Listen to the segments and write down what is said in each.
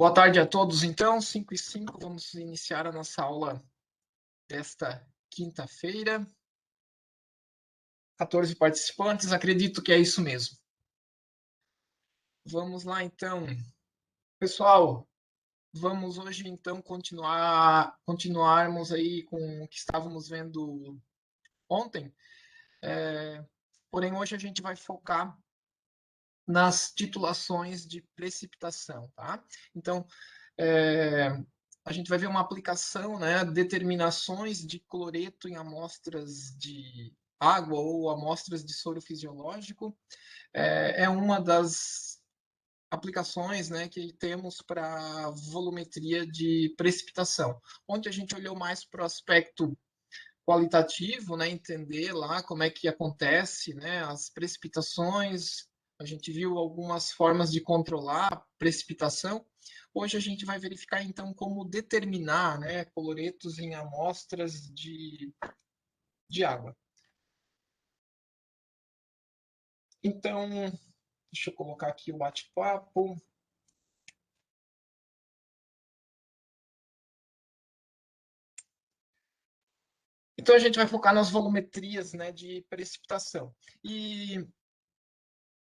Boa tarde a todos, então, 5 e 5, vamos iniciar a nossa aula desta quinta-feira. 14 participantes, acredito que é isso mesmo. Vamos lá, então. Pessoal, vamos hoje, então, continuarmos aí com o que estávamos vendo ontem. Porém, hoje a gente vai focar nas titulações de precipitação, tá? Então, a gente vai ver uma aplicação, né, determinações de cloreto em amostras de água ou amostras de soro fisiológico. É uma das aplicações, né, que temos para volumetria de precipitação, onde a gente olhou mais para o aspecto qualitativo, né, entender lá como é que acontece, né, as precipitações. A gente viu algumas formas de controlar a precipitação. Hoje a gente vai verificar então como determinar, né, cloretos em amostras de água. Então, deixa eu colocar aqui o bate-papo. Então a gente vai focar nas volumetrias, né, de precipitação. E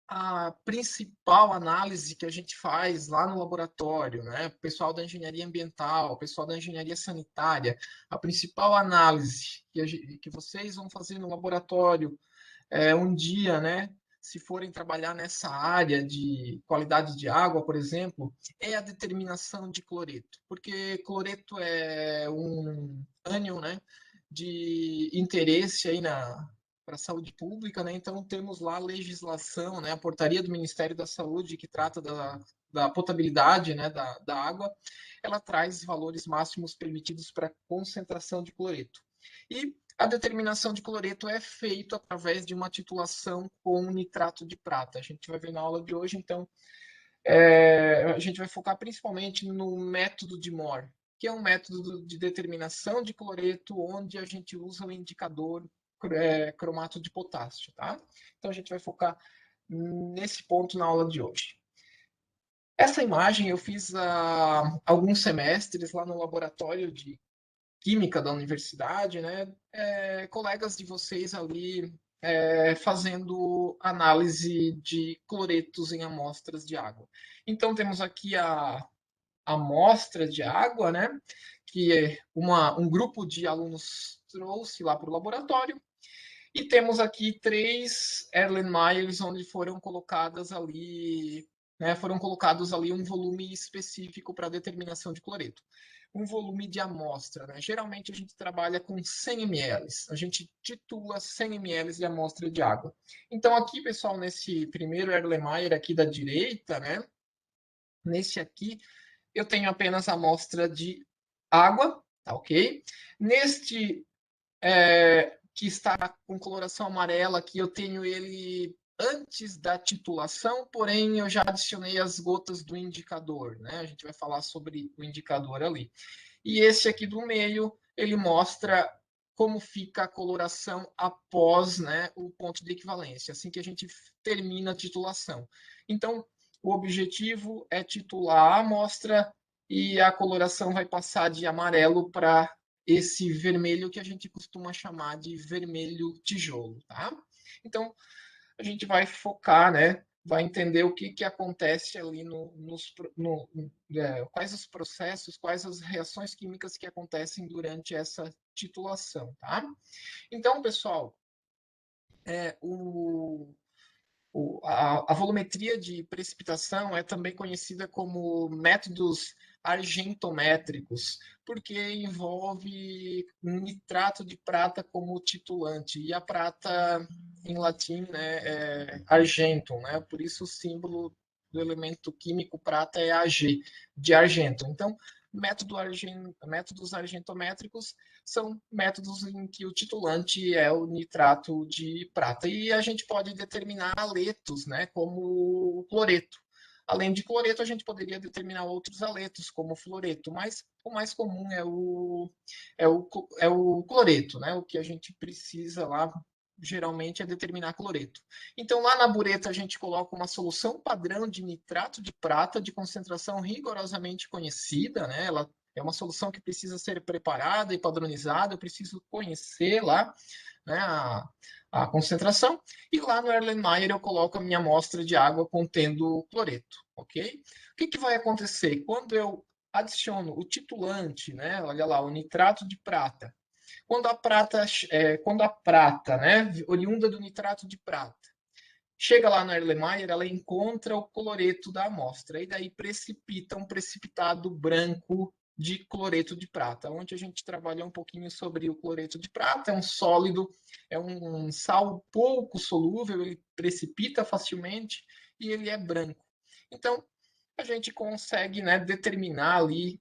a principal análise que a gente faz lá no laboratório, né, o pessoal da engenharia ambiental, o pessoal da engenharia sanitária, a principal análise que vocês vão fazer no laboratório um dia, né, se forem trabalhar nessa área de qualidade de água, por exemplo, é a determinação de cloreto, porque cloreto é um ânion, né, de interesse aí para a saúde pública, né? Então temos lá a legislação, né, a portaria do Ministério da Saúde que trata da potabilidade, né, da água. Ela traz valores máximos permitidos para concentração de cloreto. E a determinação de cloreto é feita através de uma titulação com nitrato de prata. A gente vai ver na aula de hoje, então, a gente vai focar principalmente no método de Moore, que é um método de determinação de cloreto onde a gente usa o indicador cromato de potássio, tá? Então a gente vai focar nesse ponto na aula de hoje. Essa imagem eu fiz há alguns semestres lá no laboratório de química da universidade, né? Colegas de vocês ali fazendo análise de cloretos em amostras de água. Então temos aqui a amostra de água, né? Que um grupo de alunos trouxe lá para o laboratório. E temos aqui 3 Erlenmeyers, onde foram colocadas ali, né, foram colocados ali um volume específico para determinação de cloreto. Um volume de amostra, né? Geralmente a gente trabalha com 100 ml. A gente titula 100 ml de amostra de água. Então aqui, pessoal, nesse primeiro Erlenmeyer aqui da direita, né? Nesse aqui, eu tenho apenas a amostra de água, tá ok? Neste que está com coloração amarela, aqui eu tenho ele antes da titulação, porém eu já adicionei as gotas do indicador, né? A gente vai falar sobre o indicador ali. E esse aqui do meio, ele mostra como fica a coloração após, né, o ponto de equivalência, assim que a gente termina a titulação. Então, o objetivo é titular a amostra e a coloração vai passar de amarelo para esse vermelho que a gente costuma chamar de vermelho tijolo, tá? Então, a gente vai focar, né? Vai entender o que acontece ali quais os processos, quais as reações químicas que acontecem durante essa titulação, tá? Então, pessoal, a volumetria de precipitação é também conhecida como métodos argentométricos, porque envolve nitrato de prata como titulante, e a prata em latim, né, é argentum, né? Por isso o símbolo do elemento químico prata é Ag, de argento. Então, métodos argentométricos são métodos em que o titulante é o nitrato de prata. E a gente pode determinar aletos, né, como cloreto. Além de cloreto, a gente poderia determinar outros aletos, como fluoreto, mas o mais comum é o cloreto, né, o que a gente precisa lá geralmente é determinar cloreto. Então, lá na bureta, a gente coloca uma solução padrão de nitrato de prata de concentração rigorosamente conhecida, né? Ela é uma solução que precisa ser preparada e padronizada, eu preciso conhecer lá, né, a concentração. E lá no Erlenmeyer eu coloco a minha amostra de água contendo cloreto, ok? O que, que vai acontecer? Quando eu adiciono o titulante, né? Olha lá, o nitrato de prata. Quando a prata, né, oriunda do nitrato de prata, chega lá no Erlenmeyer, ela encontra o cloreto da amostra e daí precipita um precipitado branco de cloreto de prata, onde a gente trabalhou um pouquinho sobre o cloreto de prata. É um sólido, é um sal pouco solúvel, ele precipita facilmente e ele é branco. Então, a gente consegue, né, determinar ali,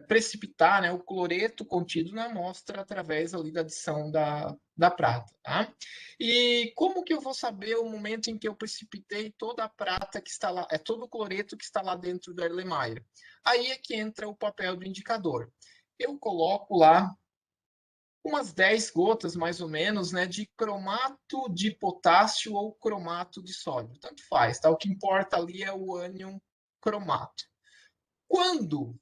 precipitar, né, o cloreto contido na amostra através ali da adição da prata. Tá? E como que eu vou saber o momento em que eu precipitei toda a prata que está lá, todo o cloreto que está lá dentro do Erlenmeyer? Aí é que entra o papel do indicador. Eu coloco lá umas 10 gotas, mais ou menos, né, de cromato de potássio ou cromato de sódio. Tanto faz, tá? O que importa ali é o ânion cromato. Quando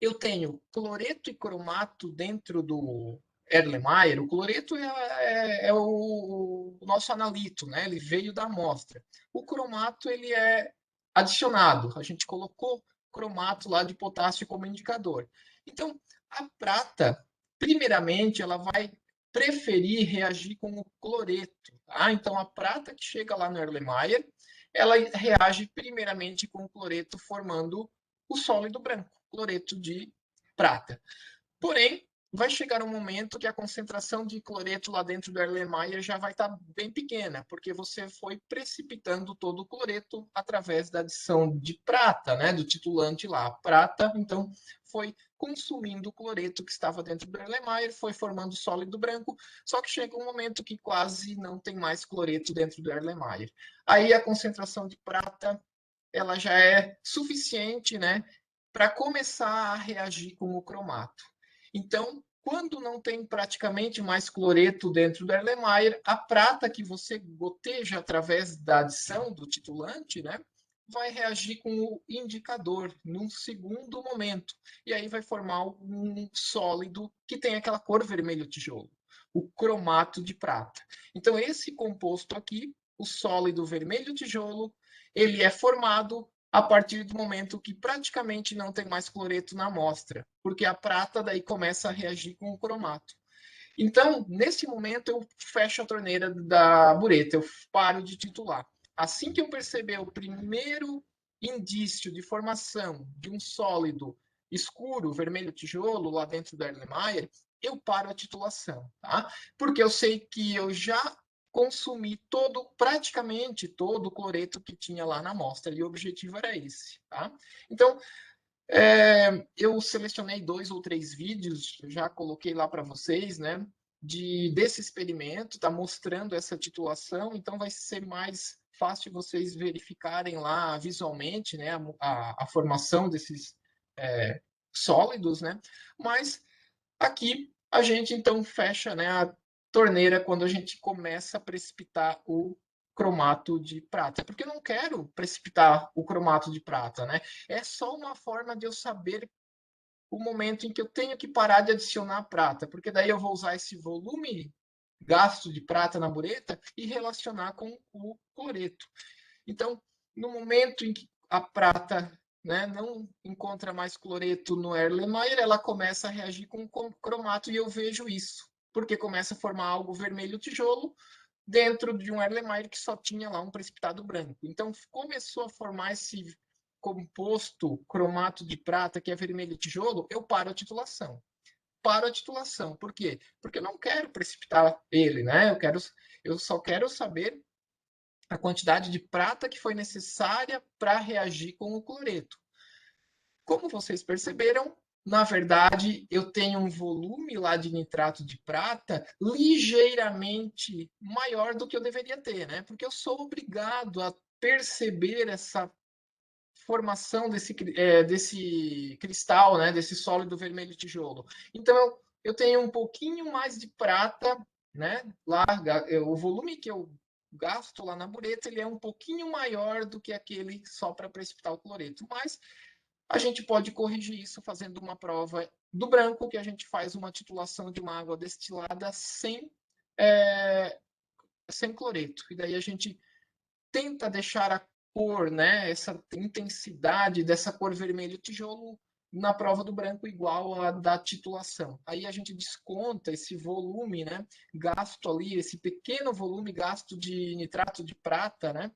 eu tenho cloreto e cromato dentro do Erlenmeyer, o cloreto é o nosso analito, né? Ele veio da amostra. O cromato ele é adicionado. A gente colocou cromato lá de potássio como indicador. Então, a prata, primeiramente, ela vai preferir reagir com o cloreto. Tá? Então, a prata que chega lá no Erlenmeyer, ela reage primeiramente com o cloreto, formando o sólido branco, cloreto de prata. Porém, vai chegar um momento que a concentração de cloreto lá dentro do Erlenmeyer já vai estar bem pequena, porque você foi precipitando todo o cloreto através da adição de prata, né, do titulante lá. A prata, então, foi consumindo o cloreto que estava dentro do Erlenmeyer, foi formando sólido branco, só que chega um momento que quase não tem mais cloreto dentro do Erlenmeyer. Aí a concentração de prata ela já é suficiente, né, para começar a reagir com o cromato. Então, quando não tem praticamente mais cloreto dentro do Erlenmeyer, a prata que você goteja através da adição do titulante, né, vai reagir com o indicador num segundo momento. E aí vai formar um sólido que tem aquela cor vermelho tijolo, o cromato de prata. Então, esse composto aqui, o sólido vermelho tijolo, ele é formado a partir do momento que praticamente não tem mais cloreto na amostra, porque a prata daí começa a reagir com o cromato. Então, nesse momento, eu fecho a torneira da bureta, eu paro de titular. Assim que eu perceber o primeiro indício de formação de um sólido escuro, vermelho tijolo, lá dentro do Erlenmeyer, eu paro a titulação, tá? Porque eu sei que eu já consumi praticamente todo o cloreto que tinha lá na amostra, e o objetivo era esse, tá? Então, eu selecionei 2 ou 3 vídeos, já coloquei lá para vocês, né? Desse experimento, está mostrando essa titulação, então vai ser mais fácil vocês verificarem lá visualmente, né, a formação desses sólidos, né? Mas aqui a gente então fecha, né, a torneira quando a gente começa a precipitar o cromato de prata, porque eu não quero precipitar o cromato de prata, né? É só uma forma de eu saber o momento em que eu tenho que parar de adicionar prata, porque daí eu vou usar esse volume gasto de prata na bureta e relacionar com o cloreto. Então, no momento em que a prata, né, não encontra mais cloreto no Erlenmeyer, ela começa a reagir com o cromato e eu vejo isso, porque começa a formar algo vermelho tijolo dentro de um Erlenmeyer que só tinha lá um precipitado branco. Então, começou a formar esse composto cromato de prata, que é vermelho tijolo, eu paro a titulação. Paro a titulação. Por quê? Porque eu não quero precipitar ele, né? Eu só quero saber a quantidade de prata que foi necessária para reagir com o cloreto. Como vocês perceberam, na verdade, eu tenho um volume lá de nitrato de prata ligeiramente maior do que eu deveria ter, né? Porque eu sou obrigado a perceber essa formação desse cristal, né? Desse sólido vermelho tijolo. Então, eu tenho um pouquinho mais de prata, né? Lá, o volume que eu gasto lá na bureta, ele é um pouquinho maior do que aquele só para precipitar o cloreto, mas a gente pode corrigir isso fazendo uma prova do branco, que a gente faz uma titulação de uma água destilada sem cloreto. E daí a gente tenta deixar a cor, né, essa intensidade dessa cor vermelho tijolo na prova do branco igual à da titulação. Aí a gente desconta esse volume, né, gasto ali, esse pequeno volume gasto de nitrato de prata, né,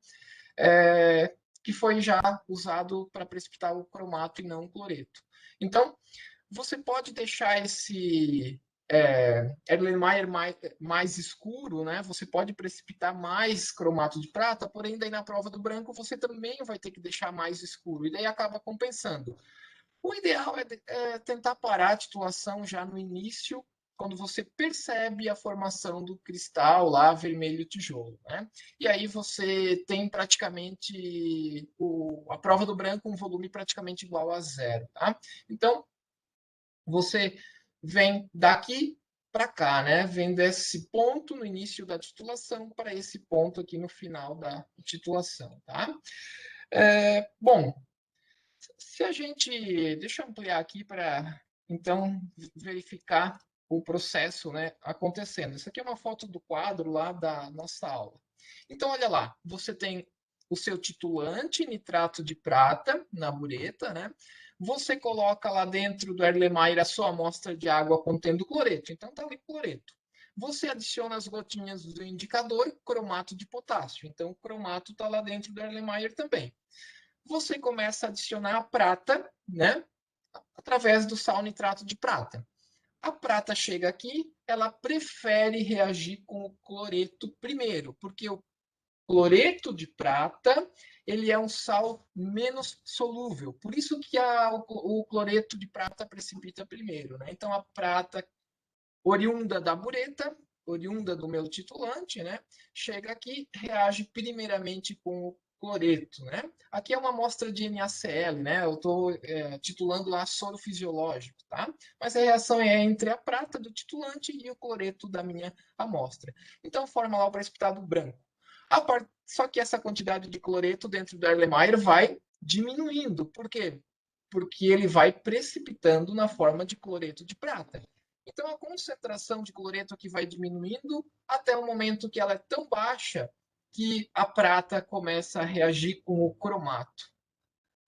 que foi já usado para precipitar o cromato e não o cloreto. Então, você pode deixar esse Erlenmeyer mais escuro, né? Você pode precipitar mais cromato de prata, porém daí na prova do branco você também vai ter que deixar mais escuro, e daí acaba compensando. O ideal é tentar parar a titulação já no início, quando você percebe a formação do cristal lá, vermelho tijolo, né? E aí você tem praticamente a prova do branco um volume praticamente igual a zero, tá? Então, você vem daqui para cá, né? Vem desse ponto no início da titulação para esse ponto aqui no final da titulação, tá? Bom, se a gente. Deixa eu ampliar aqui para então verificar o processo, né, acontecendo. Isso aqui é uma foto do quadro lá da nossa aula. Então, olha lá, você tem o seu titulante, nitrato de prata, na bureta, né? Você coloca lá dentro do Erlenmeyer a sua amostra de água contendo cloreto. Então, está ali cloreto. Você adiciona as gotinhas do indicador, cromato de potássio. Então, o cromato está lá dentro do Erlenmeyer também. Você começa a adicionar a prata, né? Através do sal nitrato de prata. A prata chega aqui, ela prefere reagir com o cloreto primeiro, porque o cloreto de prata ele é um sal menos solúvel. Por isso que o cloreto de prata precipita primeiro, né? Então a prata oriunda da bureta, oriunda do meu titulante, né? Chega aqui, reage primeiramente com o cloreto, né? Aqui é uma amostra de NaCl, né? Eu estou titulando lá soro fisiológico, tá? Mas a reação é entre a prata do titulante e o cloreto da minha amostra. Então forma lá o precipitado branco. Só que essa quantidade de cloreto dentro do Erlenmeyer vai diminuindo. Por quê? Porque ele vai precipitando na forma de cloreto de prata. Então, a concentração de cloreto aqui vai diminuindo até o momento que ela é tão baixa que a prata começa a reagir com o cromato.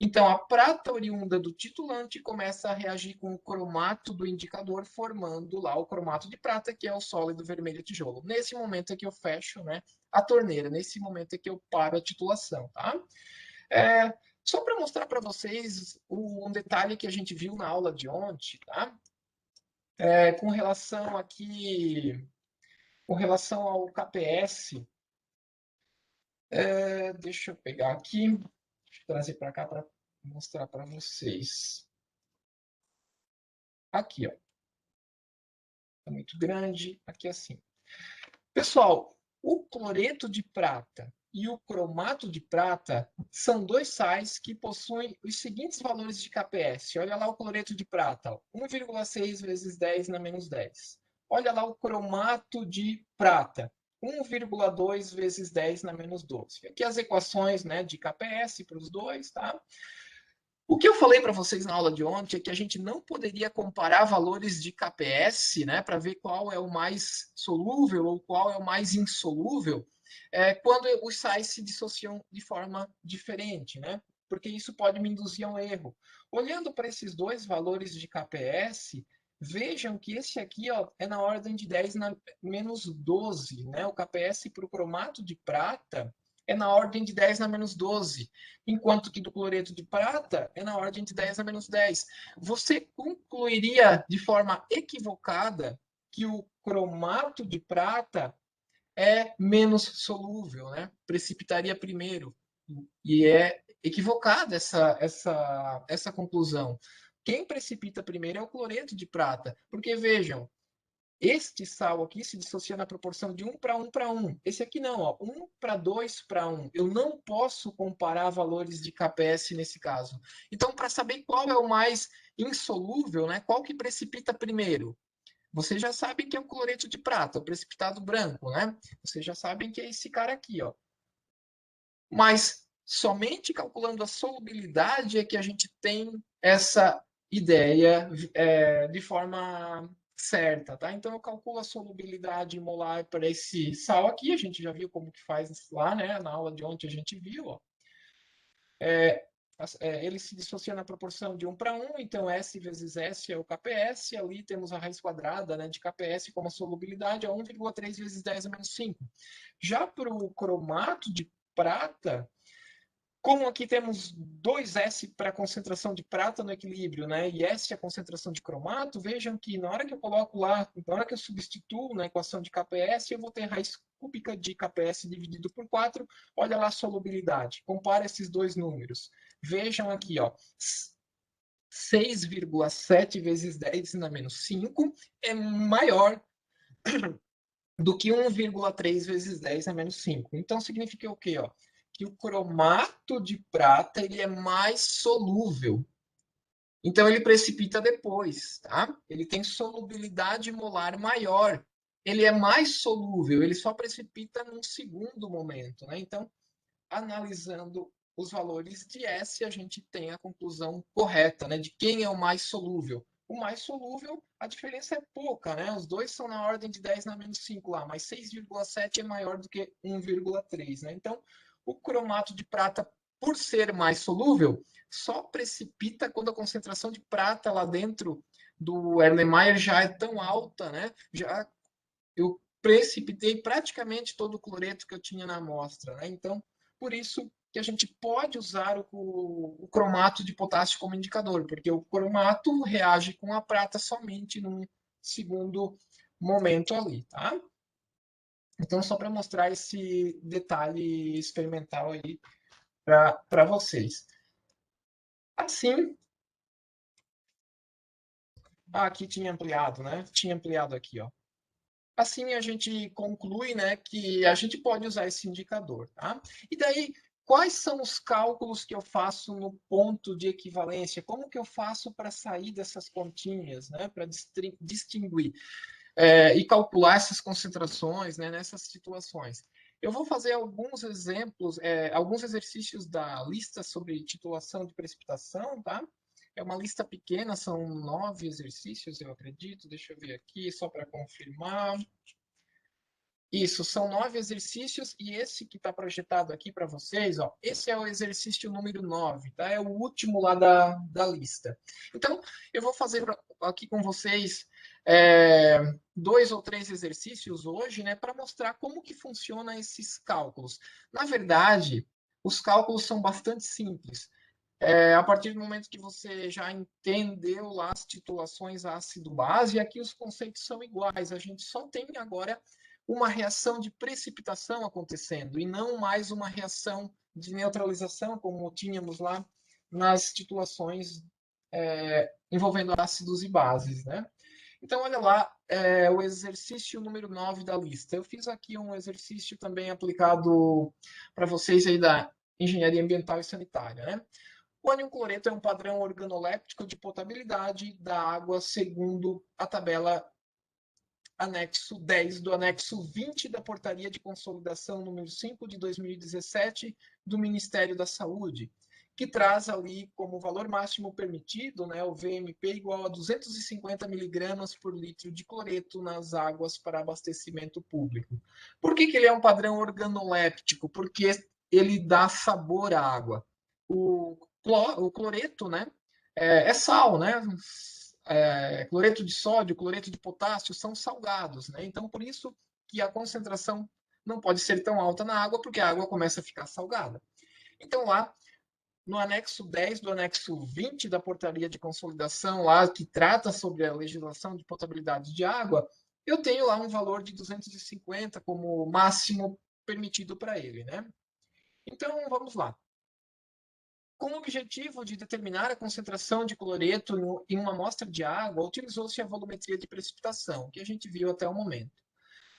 Então, a prata oriunda do titulante começa a reagir com o cromato do indicador, formando lá o cromato de prata, que é o sólido vermelho tijolo. Nesse momento é que eu fecho, né, a torneira, nesse momento é que eu paro a titulação. Tá? Só para mostrar para vocês um detalhe que a gente viu na aula de ontem, tá? Com relação aqui, com relação ao KPS, deixa eu pegar aqui, deixa eu trazer para cá para mostrar para vocês. Aqui, ó. Tá muito grande, aqui assim. Pessoal, o cloreto de prata e o cromato de prata são dois sais que possuem os seguintes valores de KPS. Olha lá o cloreto de prata, 1,6 vezes 10 na menos 10. Olha lá o cromato de prata, 1,2 vezes 10 na menos 12. Aqui as equações, né, de KPS para os dois, tá? O que eu falei para vocês na aula de ontem é que a gente não poderia comparar valores de KPS, né, para ver qual é o mais solúvel ou qual é o mais insolúvel, quando os sais se dissociam de forma diferente, né? Porque isso pode me induzir a um erro. Olhando para esses dois valores de KPS, vejam que esse aqui, ó, é na ordem de 10 na menos 12, né? O KPS para o cromato de prata é na ordem de 10 na menos 12, enquanto que do cloreto de prata é na ordem de 10 a menos 10. Você concluiria de forma equivocada que o cromato de prata é menos solúvel, né? Precipitaria primeiro. E é equivocada essa conclusão. Quem precipita primeiro é o cloreto de prata. Porque, vejam, este sal aqui se dissocia na proporção de 1 para 1 para 1. Esse aqui não, ó, 1 para 2 para 1. Eu não posso comparar valores de KPS nesse caso. Então, para saber qual é o mais insolúvel, né, qual que precipita primeiro? Vocês já sabem que é o cloreto de prata, o precipitado branco, né? Vocês já sabem que é esse cara aqui, ó. Mas somente calculando a solubilidade é que a gente tem essa ideia de forma certa, tá? Então eu calculo a solubilidade molar para esse sal aqui, a gente já viu como que faz lá, né? Na aula de ontem a gente viu, ó. Ele se dissocia na proporção de 1 para 1, então S vezes S é o KPS, ali temos a raiz quadrada, né, de KPS como a solubilidade, é 1,3 vezes 10 a menos 5. Já para o cromato de prata, como aqui temos 2S para a concentração de prata no equilíbrio, né, e S é a concentração de cromato, vejam que na hora que eu coloco lá, na hora que eu substituo na equação de KPS, eu vou ter raiz cúbica de KPS dividido por 4, olha lá a solubilidade, compara esses dois números. Vejam aqui, ó, 6,7 vezes 10 na menos 5 é maior do que 1,3 vezes 10 a menos 5. Então, significa o quê? Ó? Que o cromato de prata ele é mais solúvel. Então, ele precipita depois, tá? Ele tem solubilidade molar maior. Ele é mais solúvel, ele só precipita num segundo momento, né? Então, analisando os valores de S, a gente tem a conclusão correta, né? De quem é o mais solúvel. O mais solúvel, a diferença é pouca, né? Os dois são na ordem de 10 na menos 5 lá, mas 6,7 é maior do que 1,3, né? Então, o cromato de prata, por ser mais solúvel, só precipita quando a concentração de prata lá dentro do Erlenmeyer já é tão alta, né? Já eu precipitei praticamente todo o cloreto que eu tinha na amostra, né? Então, por isso que a gente pode usar o cromato de potássio como indicador, porque o cromato reage com a prata somente num segundo momento ali, tá? Então, só para mostrar esse detalhe experimental aí para vocês. Assim, aqui tinha ampliado, né? Tinha ampliado aqui, ó. Assim a gente conclui, né, que a gente pode usar esse indicador, tá? E daí, quais são os cálculos que eu faço no ponto de equivalência? Como que eu faço para sair dessas continhas, né, para distinguir e calcular essas concentrações, né, nessas situações? Eu vou fazer alguns exemplos, alguns exercícios da lista sobre titulação de precipitação, tá? É uma lista pequena, são 9 exercícios, eu acredito. Deixa eu ver aqui, só para confirmar. Isso, são 9 exercícios e esse que está projetado aqui para vocês, ó, esse é o exercício número 9, tá? É o último lá da lista. Então, eu vou fazer aqui com vocês 2 ou 3 exercícios hoje, né, para mostrar como que funciona esses cálculos. Na verdade, os cálculos são bastante simples. A partir do momento que você já entendeu lá as titulações ácido-base, aqui os conceitos são iguais. A gente só tem agora uma reação de precipitação acontecendo e não mais uma reação de neutralização, como tínhamos lá nas titulações envolvendo ácidos e bases, né? Então, olha lá, o exercício número 9 da lista. Eu fiz aqui um exercício também aplicado para vocês aí da engenharia ambiental e sanitária, né? O ânion cloreto é um padrão organoléptico de potabilidade da água segundo a tabela anexo 10 do anexo 20 da Portaria de Consolidação número 5 de 2017 do Ministério da Saúde, que traz ali como valor máximo permitido, né, o VMP igual a 250 miligramas por litro de cloreto nas águas para abastecimento público. Por que ele é um padrão organoléptico? Porque ele dá sabor à água. O cloreto, né, é sal, né? Cloreto de sódio, cloreto de potássio são salgados, né? Então, por isso que a concentração não pode ser tão alta na água, porque a água começa a ficar salgada. Então, lá no anexo 10 do anexo 20 da portaria de consolidação, lá que trata sobre a legislação de potabilidade de água, eu tenho lá um valor de 250 como máximo permitido para ele, né? Então, vamos lá. Com o objetivo de determinar a concentração de cloreto em uma amostra de água, utilizou-se a volumetria de precipitação, que a gente viu até o momento.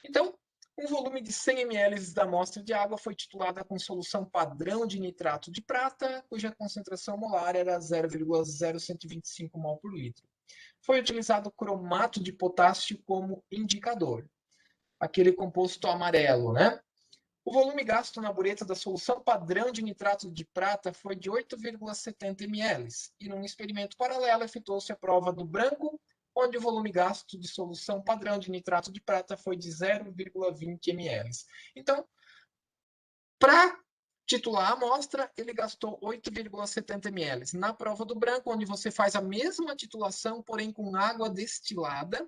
Então, um volume de 100 ml da amostra de água foi titulada com solução padrão de nitrato de prata, cuja concentração molar era 0,0125 mol por litro. Foi utilizado cromato de potássio como indicador, aquele composto amarelo, né? O volume gasto na bureta da solução padrão de nitrato de prata foi de 8,70 ml, e num experimento paralelo efetuou-se a prova do branco, onde o volume gasto de solução padrão de nitrato de prata foi de 0,20 ml. Então, para titular a amostra, ele gastou 8,70 ml. Na prova do branco, onde você faz a mesma titulação, porém com água destilada,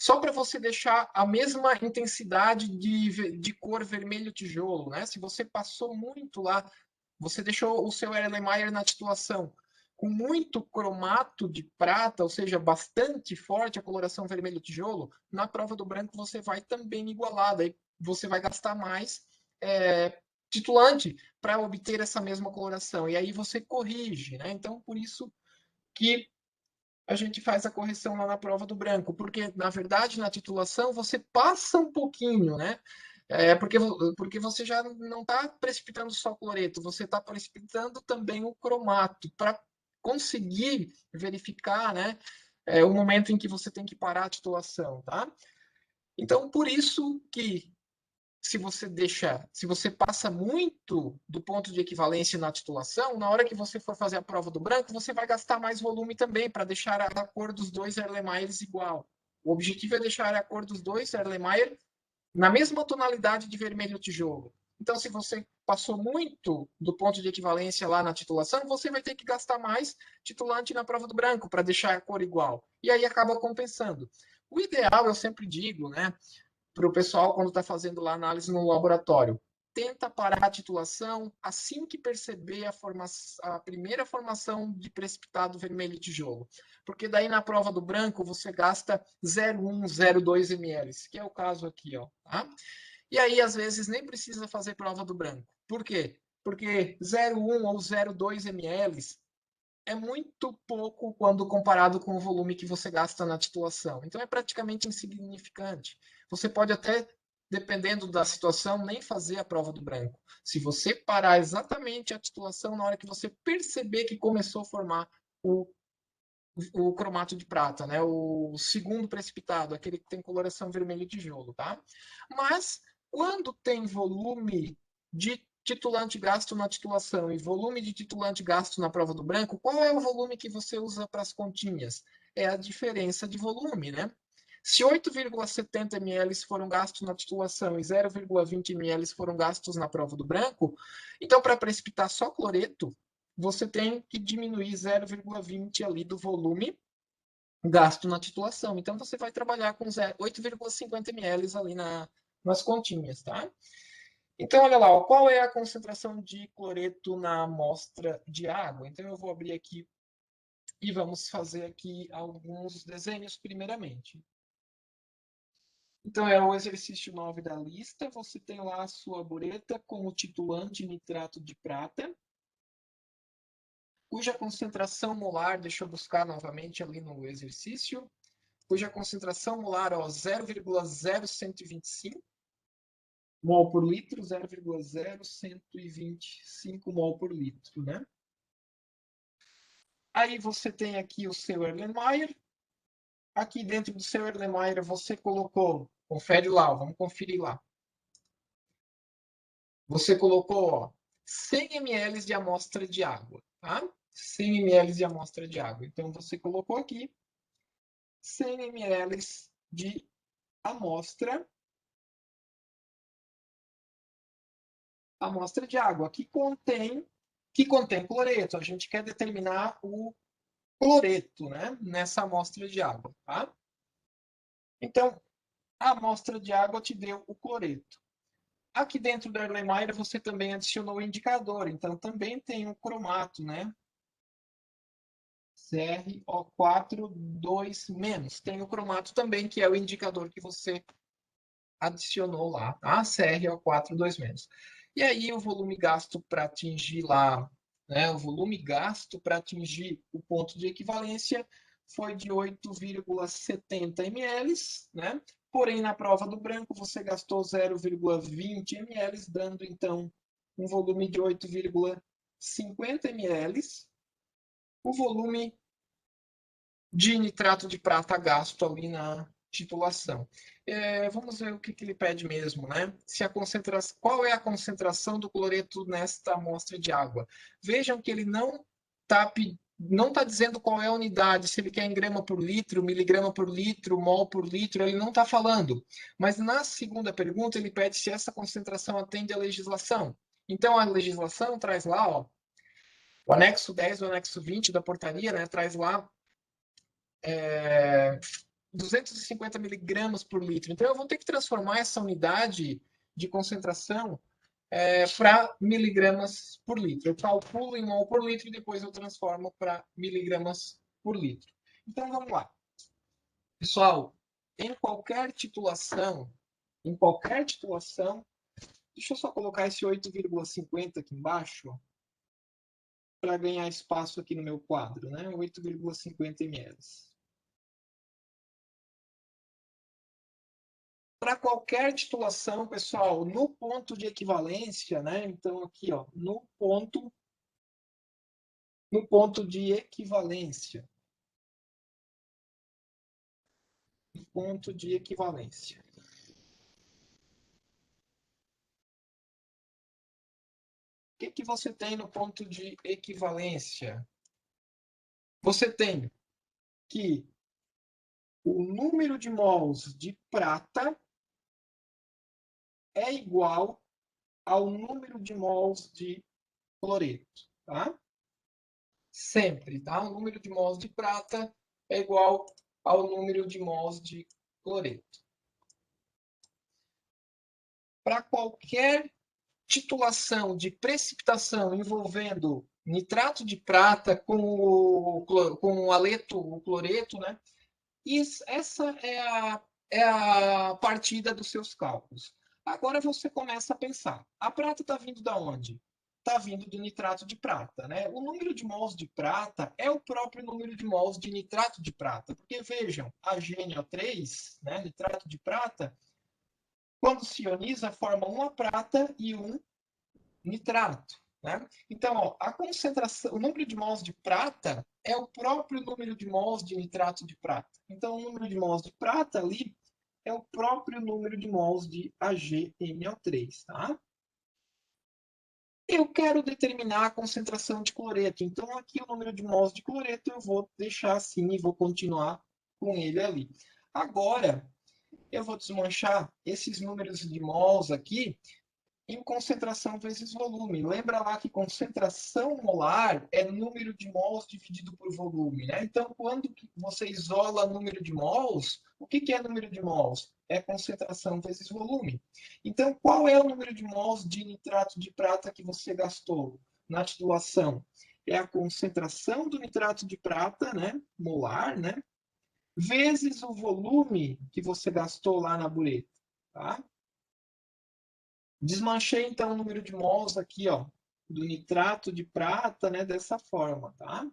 só para você deixar a mesma intensidade de cor vermelho tijolo, né? Se você passou muito lá, você deixou o seu Erlenmeyer na titulação com muito cromato de prata, ou seja, bastante forte a coloração vermelho tijolo, na prova do branco você vai também igualar, daí você vai gastar mais titulante para obter essa mesma coloração. E aí você corrige, né? Então, por isso que a gente faz a correção lá na prova do branco, porque, na verdade, na titulação você passa um pouquinho, né? Porque você já não está precipitando só cloreto, você está precipitando também o cromato, para conseguir verificar, né, o momento em que você tem que parar a titulação, tá? Então, por isso que se você passa muito do ponto de equivalência na titulação, na hora que você for fazer a prova do branco, você vai gastar mais volume também para deixar a cor dos dois Erlenmeyers igual. O objetivo é deixar a cor dos dois Erlenmeyer na mesma tonalidade de vermelho tijolo. Então, se você passou muito do ponto de equivalência lá na titulação, você vai ter que gastar mais titulante na prova do branco para deixar a cor igual. E aí acaba compensando. O ideal, eu sempre digo, né, para o pessoal quando está fazendo lá análise no laboratório. Tenta parar a titulação assim que perceber a primeira formação de precipitado vermelho tijolo. Porque daí na prova do branco você gasta 0,1, 0,2 ml, que é o caso aqui. Ó, tá? E aí, às vezes, nem precisa fazer prova do branco. Por quê? Porque 0,1 ou 0,2 ml é muito pouco quando comparado com o volume que você gasta na titulação. Então é praticamente insignificante. Você pode até, dependendo da situação, nem fazer a prova do branco. Se você parar exatamente a titulação na hora que você perceber que começou a formar o cromato de prata, né? O segundo precipitado, aquele que tem coloração vermelho de tijolo, tá? Mas quando tem volume de titulante gasto na titulação e volume de titulante gasto na prova do branco, qual é o volume que você usa para as continhas? É a diferença de volume, né? Se 8,70 ml foram gastos na titulação e 0,20 ml foram gastos na prova do branco, então para precipitar só cloreto, você tem que diminuir 0,20 ali do volume gasto na titulação. Então você vai trabalhar com 8,50 ml ali nas continhas, tá? Então, olha lá, ó, qual é a concentração de cloreto na amostra de água? Então, eu vou abrir aqui e vamos fazer aqui alguns desenhos primeiramente. Então, é o exercício 9 da lista. Você tem lá a sua bureta com o titulante nitrato de prata, cuja concentração molar, deixa eu buscar novamente ali no exercício, cuja concentração molar é 0,0125 mol por litro, 0,0125 mol por litro, né? Aí você tem aqui o seu Erlenmeyer. Aqui dentro do seu Erlenmeyer você colocou, confere lá, vamos conferir lá. Você colocou, ó, 100 ml de amostra de água, tá? 100 ml de amostra de água. Então você colocou aqui 100 ml de amostra de água que contém cloreto. A gente quer determinar o cloreto, né, nessa amostra de água, tá? Então, a amostra de água te deu o cloreto. Aqui dentro da Erlenmeyer você também adicionou o indicador, então também tem o cromato, né? CrO4 2-. Tem o cromato também, que é o indicador que você adicionou lá, tá? CrO4 2-. E aí o volume gasto para atingir lá, né? O volume gasto para atingir o ponto de equivalência foi de 8,70 ml, né? Porém, na prova do branco, você gastou 0,20 ml, dando então um volume de 8,50 ml. O volume de nitrato de prata gasto ali na titulação. Vamos ver o que ele pede mesmo, né? Se a concentração, qual é a concentração do cloreto nesta amostra de água? Vejam que ele não está dizendo qual é a unidade, se ele quer em grama por litro, miligrama por litro, mol por litro, ele não está falando. Mas na segunda pergunta, ele pede se essa concentração atende à legislação. Então, a legislação traz lá, ó, o anexo 10 e o anexo 20 da portaria, né, traz lá 250 miligramas por litro. Então, eu vou ter que transformar essa unidade de concentração para miligramas por litro. Eu calculo em mol por litro e depois eu transformo para miligramas por litro. Então, vamos lá. Pessoal, em qualquer titulação, deixa eu só colocar esse 8,50 aqui embaixo para ganhar espaço aqui no meu quadro, né? 8,50 ml. Para qualquer titulação, pessoal, no ponto de equivalência, né? Então, aqui, ó, no ponto de equivalência. No ponto de equivalência. O que você tem no ponto de equivalência? Você tem que o número de mols de prata é igual ao número de mols de cloreto, tá? Sempre, tá? O número de mols de prata é igual ao número de mols de cloreto. Para qualquer titulação de precipitação envolvendo nitrato de prata com o aleto, o cloreto, né? Essa é a partida dos seus cálculos. Agora você começa a pensar: a prata está vindo da onde? Está vindo do nitrato de prata, né? O número de mols de prata é o próprio número de mols de nitrato de prata, porque vejam, a GNO3, né, nitrato de prata, quando se ioniza, forma uma prata e um nitrato. Né? Então, ó, a concentração, o número de mols de prata é o próprio número de mols de nitrato de prata. Então, o número de mols de prata ali é o próprio número de mols de AgNO3. Tá? Eu quero determinar a concentração de cloreto. Então, aqui o número de mols de cloreto eu vou deixar assim e vou continuar com ele ali. Agora, eu vou desmanchar esses números de mols aqui em concentração vezes volume. Lembra lá que concentração molar é número de mols dividido por volume, né? Então, quando você isola número de mols, o que é número de mols? É concentração vezes volume. Então, qual é o número de mols de nitrato de prata que você gastou na titulação? É a concentração do nitrato de prata, né? Molar, né? Vezes o volume que você gastou lá na bureta, tá? Desmanchei, então, o número de mols aqui, ó, do nitrato de prata, né, dessa forma, tá?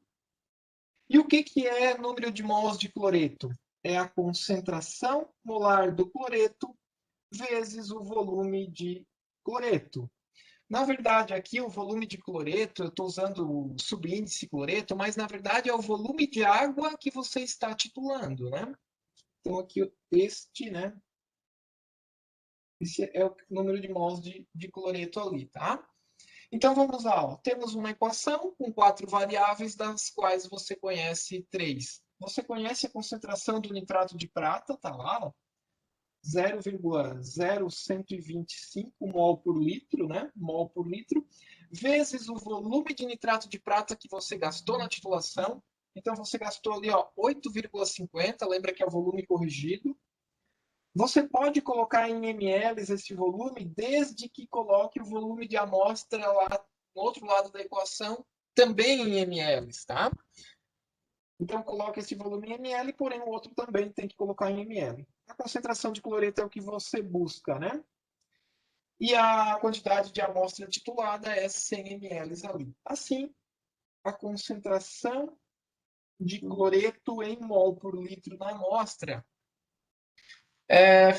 E o que é número de mols de cloreto? É a concentração molar do cloreto vezes o volume de cloreto. Na verdade, aqui o volume de cloreto, eu estou usando o subíndice cloreto, mas na verdade é o volume de água que você está titulando, né? Então aqui este, né? Esse é o número de mols de cloreto ali, tá? Então vamos lá, ó. Temos uma equação com 4 variáveis, das quais você conhece 3. Você conhece a concentração do nitrato de prata, tá lá, ó, 0,0125 mol por litro, né? Mol por litro, vezes o volume de nitrato de prata que você gastou na titulação. Então você gastou ali, ó, 8,50, lembra que é o volume corrigido. Você pode colocar em ml esse volume, desde que coloque o volume de amostra lá no outro lado da equação, também em ml, tá? Então, coloque esse volume em ml, porém o outro também tem que colocar em ml. A concentração de cloreto é o que você busca, né? E a quantidade de amostra titulada é 100 ml ali. Assim, a concentração de cloreto em mol por litro na amostra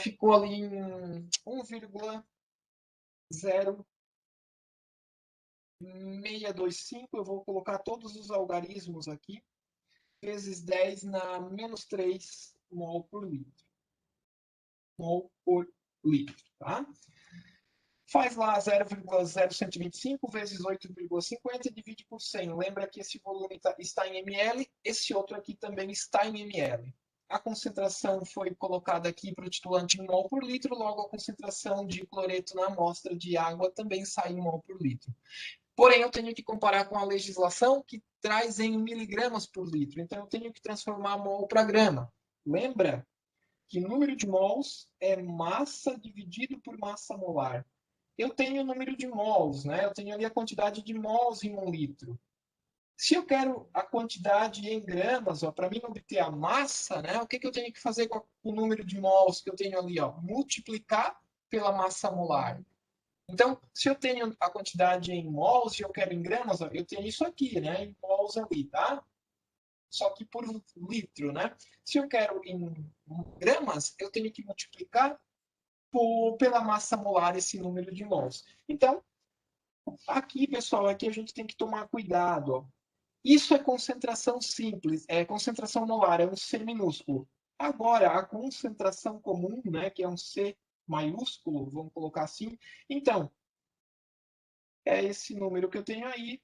ficou ali em 1,0625. Eu vou colocar todos os algarismos aqui. vezes 10 na menos 3 mol por litro. Mol por litro, tá? Faz lá 0,0125 vezes 8,50 e divide por 100. Lembra que esse volume está em ml, esse outro aqui também está em ml. A concentração foi colocada aqui para o titulante em mol por litro, logo a concentração de cloreto na amostra de água também sai em mol por litro. Porém, eu tenho que comparar com a legislação que traz em miligramas por litro. Então, eu tenho que transformar mol para grama. Lembra que número de mols é massa dividido por massa molar. Eu tenho o número de mols, né? Eu tenho ali a quantidade de mols em 1 litro. Se eu quero a quantidade em gramas, para mim obter a massa, né? O que eu tenho que fazer com o número de mols que eu tenho ali? Multiplicar pela massa molar. Então, se eu tenho a quantidade em mols e eu quero em gramas, eu tenho isso aqui, né? Em mols ali, tá? Só que por litro, né? Se eu quero em gramas, eu tenho que multiplicar pela massa molar esse número de mols. Então, aqui, pessoal, aqui a gente tem que tomar cuidado. Ó. Isso é concentração simples, é concentração molar, é um C minúsculo. Agora, a concentração comum, né, que é um C maiúsculo, vamos colocar assim. Então, é esse número que eu tenho aí.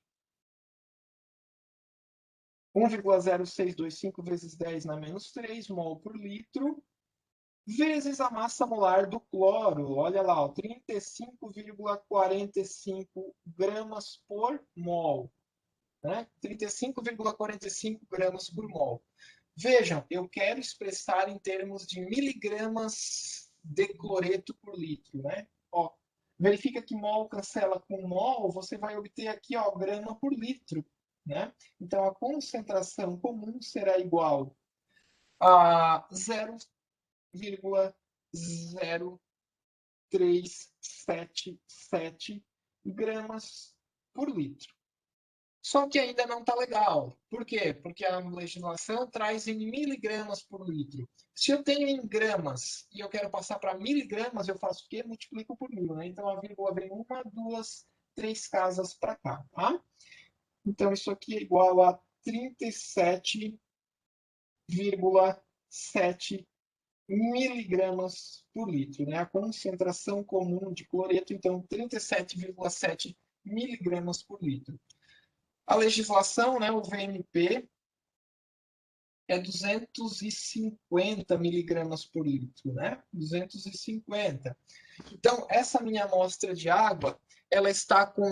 1,0625 vezes 10 na menos 3 mol por litro, vezes a massa molar do cloro. Olha lá, 35,45 gramas por mol. Né? 35,45 gramas por mol. Vejam, eu quero expressar em termos de miligramas de cloreto por litro. Né? Ó, verifica que mol cancela com mol, você vai obter aqui ó, grama por litro. Né? Então, a concentração comum será igual a 0,0377 gramas por litro. Só que ainda não está legal. Por quê? Porque a legislação traz em miligramas por litro. Se eu tenho em gramas e eu quero passar para miligramas, eu faço o quê? Multiplico por 1.000. Né? Então, a vírgula vem 1, 2, 3 casas para cá. Tá? Então, isso aqui é igual a 37,7 miligramas por litro. Né? A concentração comum de cloreto, então, 37,7 miligramas por litro. A legislação, né, o VMP, é 250 miligramas por litro, né? 250. Então, essa minha amostra de água, ela está com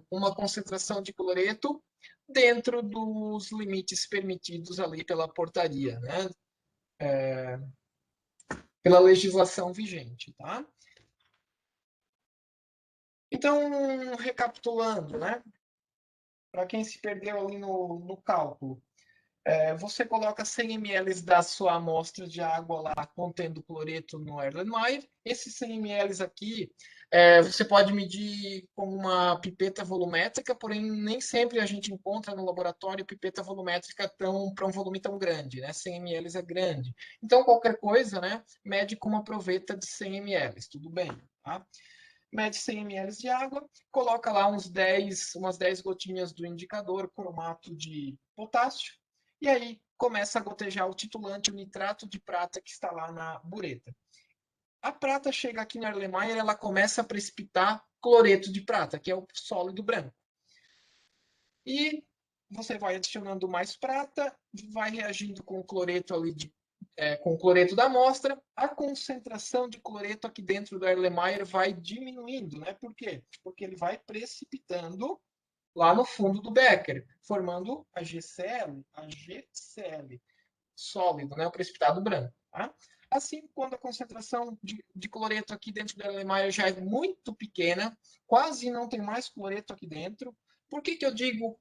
uma concentração de cloreto dentro dos limites permitidos ali pela portaria, né? Pela legislação vigente, tá? Então, recapitulando, né? Para quem se perdeu ali no cálculo, você coloca 100 ml da sua amostra de água lá contendo cloreto no Erlenmeyer. Esses 100 ml aqui você pode medir com uma pipeta volumétrica, porém nem sempre a gente encontra no laboratório pipeta volumétrica para um volume tão grande, né? 100 ml é grande. Então qualquer coisa, né? Mede com uma proveta de 100 ml, tudo bem, tá? Mede 100 ml de água, coloca lá umas 10 gotinhas do indicador cromato de potássio, e aí começa a gotejar o titulante, o nitrato de prata que está lá na bureta. A prata chega aqui na Erlenmeyer, ela começa a precipitar cloreto de prata, que é o sólido branco. E você vai adicionando mais prata, vai reagindo com o cloreto ali com o cloreto da amostra, a concentração de cloreto aqui dentro do Erlenmeyer vai diminuindo, né? Por quê? Porque ele vai precipitando lá no fundo do becker, formando a GCl, sólido, né? O precipitado branco. Tá? Assim, quando a concentração de cloreto aqui dentro do Erlenmeyer já é muito pequena, quase não tem mais cloreto aqui dentro. Por que eu digo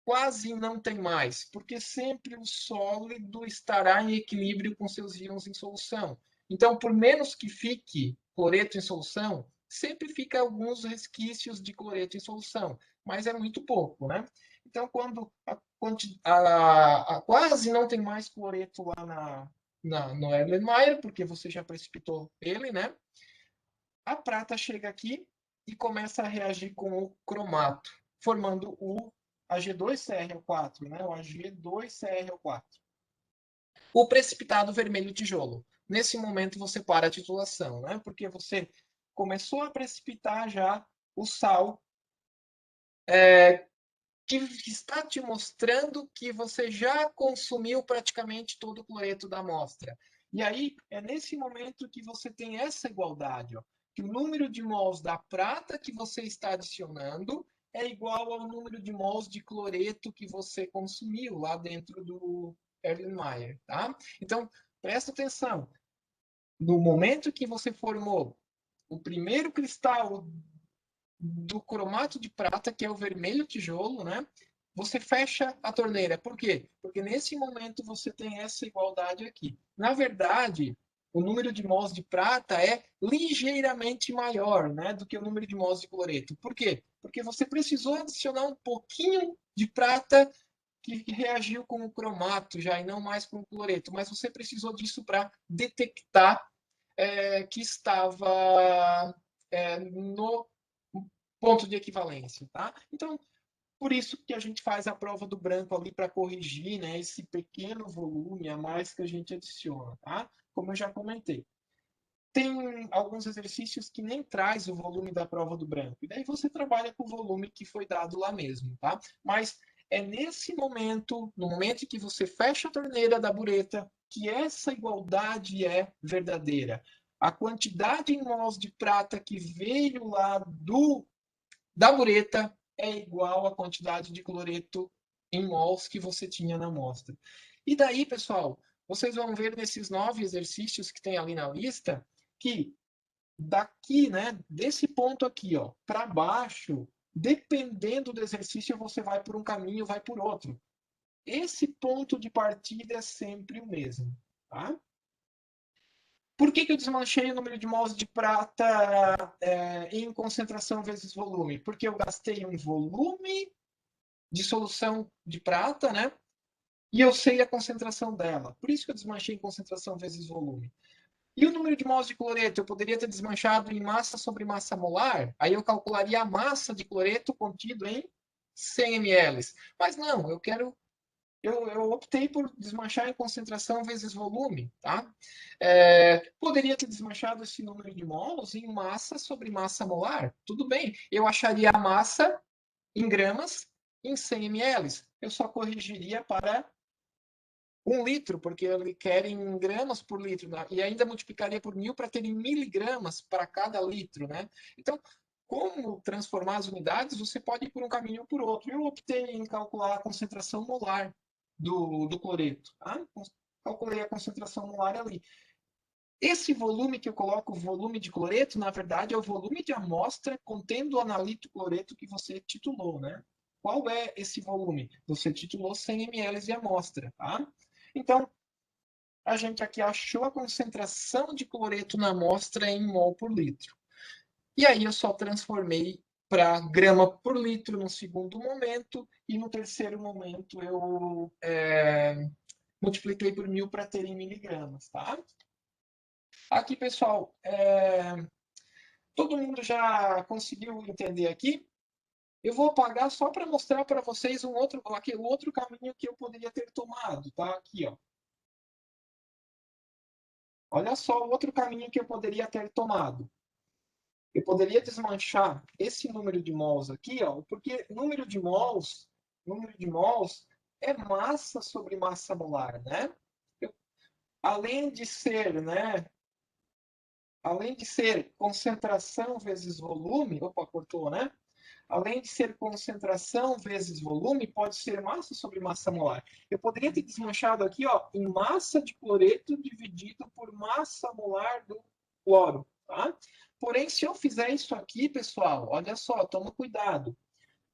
quase não tem mais? Porque sempre o sólido estará em equilíbrio com seus íons em solução. Então, por menos que fique cloreto em solução, sempre fica alguns resquícios de cloreto em solução, mas é muito pouco, né? Então, quando quase não tem mais cloreto lá no Erlenmeyer, porque você já precipitou ele, né? A prata chega aqui e começa a reagir com o cromato, formando AG2CrO4, né? O AG2CrO4. O precipitado vermelho tijolo. Nesse momento você para a titulação, né? Porque você começou a precipitar já o sal que está te mostrando que você já consumiu praticamente todo o cloreto da amostra. E aí é nesse momento que você tem essa igualdade, ó, que o número de mols da prata que você está adicionando é igual ao número de mols de cloreto que você consumiu lá dentro do Erlenmeyer, tá? Então, presta atenção. No momento que você formou o primeiro cristal do cromato de prata, que é o vermelho tijolo, né? Você fecha a torneira. Por quê? Porque nesse momento você tem essa igualdade aqui. Na verdade, o número de mols de prata é ligeiramente maior, né, do que o número de mols de cloreto. Por quê? Porque você precisou adicionar um pouquinho de prata que reagiu com o cromato já e não mais com o cloreto, mas você precisou disso para detectar que estava no ponto de equivalência, tá? Então, por isso que a gente faz a prova do branco ali para corrigir, né, esse pequeno volume a mais que a gente adiciona, tá? Como eu já comentei. Tem alguns exercícios que nem traz o volume da prova do branco. E daí você trabalha com o volume que foi dado lá mesmo, tá? Mas é nesse momento, no momento em que você fecha a torneira da bureta, que essa igualdade é verdadeira. A quantidade em mols de prata que veio lá da bureta é igual à quantidade de cloreto em mols que você tinha na amostra. E daí, pessoal, vocês vão ver nesses 9 exercícios que tem ali na lista que daqui, né, desse ponto aqui, ó, para baixo, dependendo do exercício, você vai por um caminho, vai por outro. Esse ponto de partida é sempre o mesmo, tá? Por que eu desmanchei o número de mols de prata em concentração vezes volume? Porque eu gastei um volume de solução de prata, né? E eu sei a concentração dela. Por isso que eu desmanchei em concentração vezes volume. E o número de mols de cloreto? Eu poderia ter desmanchado em massa sobre massa molar. Aí eu calcularia a massa de cloreto contido em 100 ml. Mas não, eu optei por desmanchar em concentração vezes volume, tá? Poderia ter desmanchado esse número de mols em massa sobre massa molar. Tudo bem, eu acharia a massa em gramas em 100 ml. Eu só corrigiria para 1 litro, porque ele quer em gramas por litro, né? E ainda multiplicaria por 1000 para ter em miligramas para cada litro, né? Então, como transformar as unidades, você pode ir por um caminho ou por outro. Eu optei em calcular a concentração molar do cloreto. Tá? Calculei a concentração molar ali. Esse volume que eu coloco, o volume de cloreto, na verdade, é o volume de amostra contendo o analito cloreto que você titulou, né? Qual é esse volume? Você titulou 100 ml de amostra, tá? Então, a gente aqui achou a concentração de cloreto na amostra em mol por litro. E aí eu só transformei para grama por litro no segundo momento, e no terceiro momento eu multipliquei por 1000 para ter em miligramas, tá? Aqui, pessoal, todo mundo já conseguiu entender aqui? Eu vou apagar só para mostrar para vocês o outro caminho que eu poderia ter tomado, tá? Aqui, ó. Olha só o outro caminho que eu poderia ter tomado. Eu poderia desmanchar esse número de mols aqui, ó, porque número de mols é massa sobre massa molar, né? Eu, além de ser, né? Além de ser concentração vezes volume, opa, cortou, né? Além de ser concentração vezes volume, pode ser massa sobre massa molar. Eu poderia ter desmanchado aqui, ó, em massa de cloreto dividido por massa molar do cloro, tá? Porém, se eu fizer isso aqui, pessoal, olha só, toma cuidado.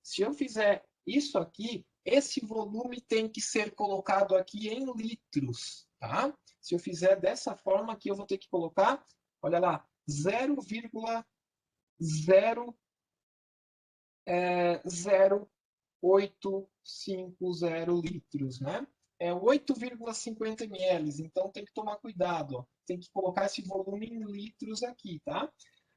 Se eu fizer isso aqui, esse volume tem que ser colocado aqui em litros, tá? Se eu fizer dessa forma aqui, eu vou ter que colocar, olha lá, 0,0850 litros, né? É 8,50 ml, então tem que tomar cuidado, ó. Tem que colocar esse volume em litros aqui, tá?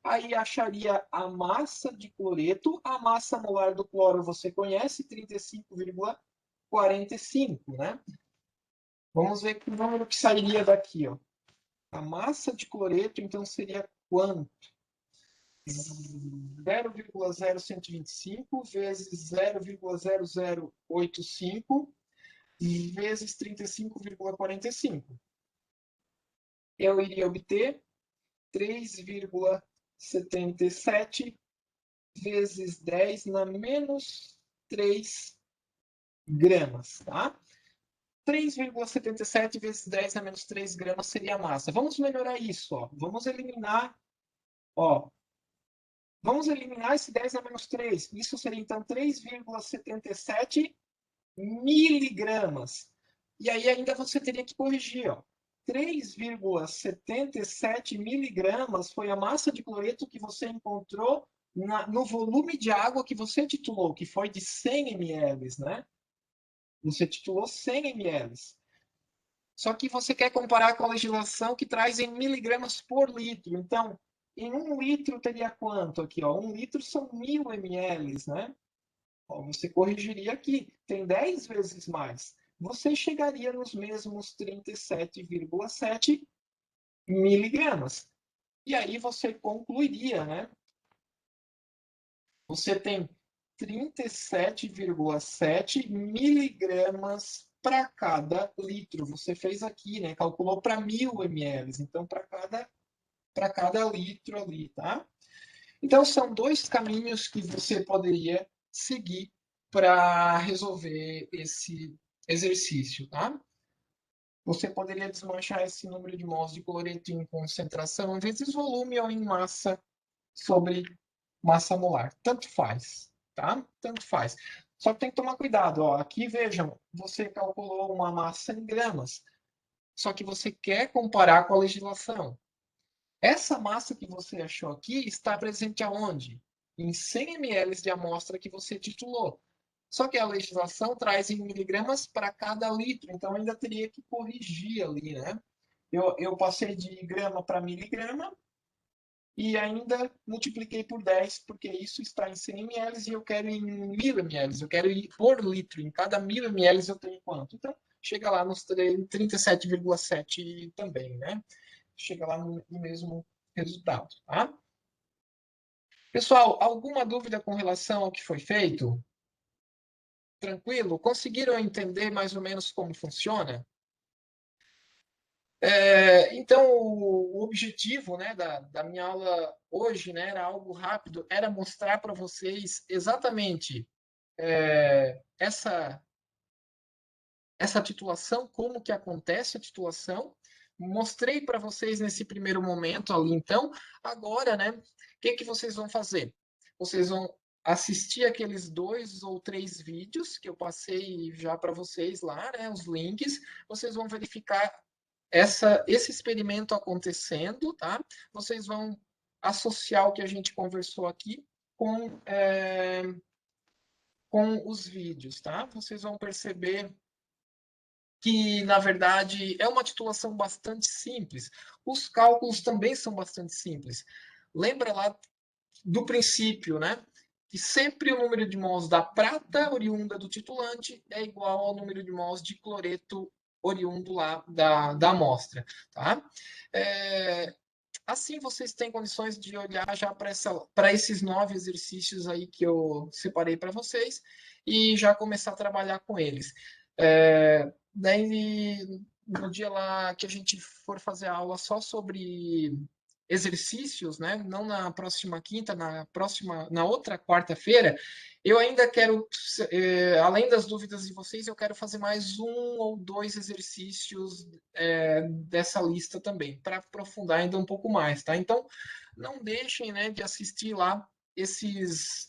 aí acharia a massa de cloreto, a massa molar do cloro você conhece, 35,45, né? Vamos ver que número que sairia daqui, ó. A massa de cloreto, então, seria quanto? 0,0125 vezes 0,0085 vezes 35,45. Eu iria obter 3,77 vezes 10 na menos 3 gramas, tá? 3,77 vezes 10 a menos 3 gramas seria a massa. Vamos melhorar isso, ó. Ó, vamos eliminar esse 10 a menos 3. Isso seria, então, 3,77 miligramas. E aí ainda você teria que corrigir, ó. 3,77 miligramas foi a massa de cloreto que você encontrou no volume de água que você titulou, que foi de 100 ml, né? Você titulou 100 ml. Só que você quer comparar com a legislação que traz em miligramas por litro. Então, em 1 litro teria quanto aqui? Ó? 1 litro são 1000 ml, né? Ó, você corrigiria aqui, tem 10 vezes mais. Você chegaria nos mesmos 37,7 miligramas. E aí você concluiria, né? Você tem 37,7 miligramas para cada litro. Você fez aqui, né? Calculou para 1000 ml. Então, para cada litro ali, tá? Então, são dois caminhos que você poderia seguir para resolver esse exercício, tá? Você poderia desmanchar esse número de mols de cloreto em concentração vezes volume ou em massa sobre massa molar. Tanto faz, tá? Tanto faz. Só que tem que tomar cuidado, ó. Aqui, vejam, você calculou uma massa em gramas, só que você quer comparar com a legislação. Essa massa que você achou aqui está presente aonde? Em 100 ml de amostra que você titulou. Só que a legislação traz em miligramas para cada litro, então ainda teria que corrigir ali, né? Eu passei de grama para miligrama e ainda multipliquei por 10, porque isso está em 100 ml e eu quero em 1000 ml, eu quero ir por litro. Em cada 1000 ml eu tenho quanto? Então, chega lá nos 37,7 também, né? Chega lá no mesmo resultado, tá? Pessoal, alguma dúvida com relação ao que foi feito? Tranquilo? Conseguiram entender mais ou menos como funciona? Então, o objetivo, né, da minha aula hoje, né, era algo rápido, era mostrar para vocês exatamente essa titulação, como que acontece a titulação. Mostrei para vocês nesse primeiro momento ali, então, agora, né, o que vocês vão fazer? Vocês vão assistir aqueles 2 ou 3 vídeos que eu passei já para vocês lá, né, os links, vocês vão verificar esse experimento acontecendo, tá? Vocês vão associar o que a gente conversou aqui com, com os vídeos, tá? Vocês vão perceber que, na verdade, é uma titulação bastante simples. Os cálculos também são bastante simples. Lembra lá do princípio, né? Que sempre o número de mols da prata oriunda do titulante é igual ao número de mols de cloreto oriundo lá da amostra, tá? Assim vocês têm condições de olhar já para esses 9 exercícios aí que eu separei para vocês e já começar a trabalhar com eles. Daí, no dia lá que a gente for fazer a aula só sobre exercícios, né? Não na próxima quinta, na outra quarta-feira, eu ainda quero, além das dúvidas de vocês, eu quero fazer mais 1 ou 2 exercícios dessa lista também, para aprofundar ainda um pouco mais, tá? Então, não deixem, né, de assistir lá esses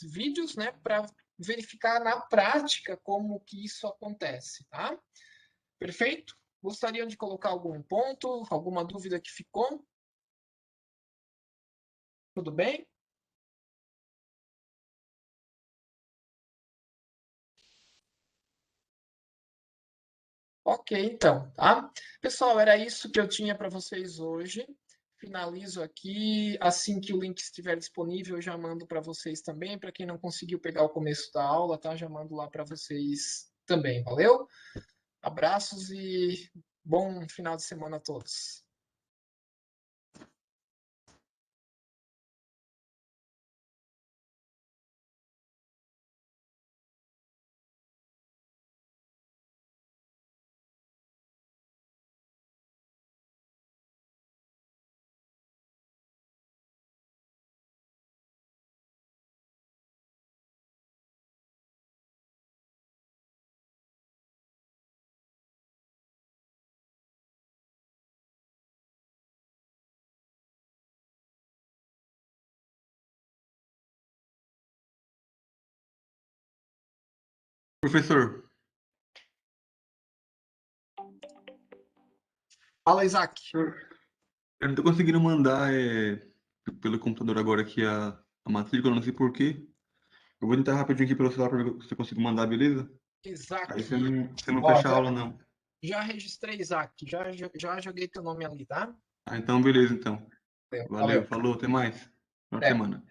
vídeos, né, para verificar na prática como que isso acontece, tá? Perfeito? Gostariam de colocar algum ponto, alguma dúvida que ficou? Tudo bem? Ok, então, tá? Pessoal, era isso que eu tinha para vocês hoje. Finalizo aqui. Assim que o link estiver disponível, eu já mando para vocês também. Para quem não conseguiu pegar o começo da aula, tá? Já mando lá para vocês também. Valeu? Abraços e bom final de semana a todos. Professor, Fala, Isaac. eu não tô conseguindo mandar pelo computador agora aqui a matrícula, não sei por quê. Eu vou tentar rapidinho aqui pelo celular para ver se eu consigo mandar, beleza? Aí Isaac. você não Ó, fecha a aula, não. já registrei, Isaac. Já joguei teu nome ali, tá? Ah, então beleza, então. Valeu. Valeu, Valeu. falou, até mais. Boa Até. semana.